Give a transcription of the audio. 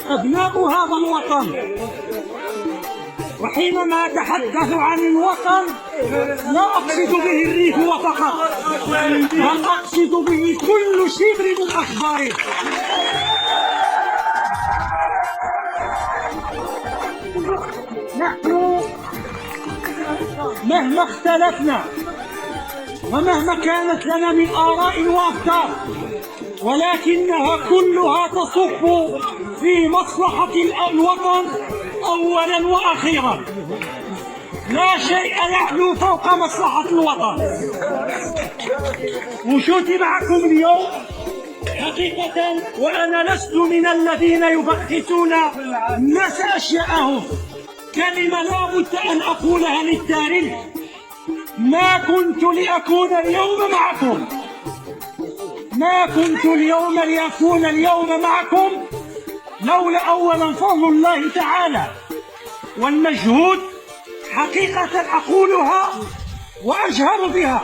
أبناء هذا الوطن، وحينما أتحدث عن الوطن لا أقصد به الريف فقط، بل أقصد به كل شبر من أخباره. نحن مهما اختلفنا ومهما كانت لنا من آراء وأفكار، ولكنها كلها تصب في مصلحة الوطن أولا وأخيرا. لا شيء يعلو فوق مصلحة الوطن. وجودي معكم اليوم حقيقة وأنا لست من الذين يبخسون الناس أشياءهم. كلمة لا بد أن أقولها للتاريخ: ما كنت لأكون اليوم معكم، ما كنت لأكون اليوم معكم لولا أولا فضل الله تعالى والمجهود. حقيقة أقولها وأجهر بها.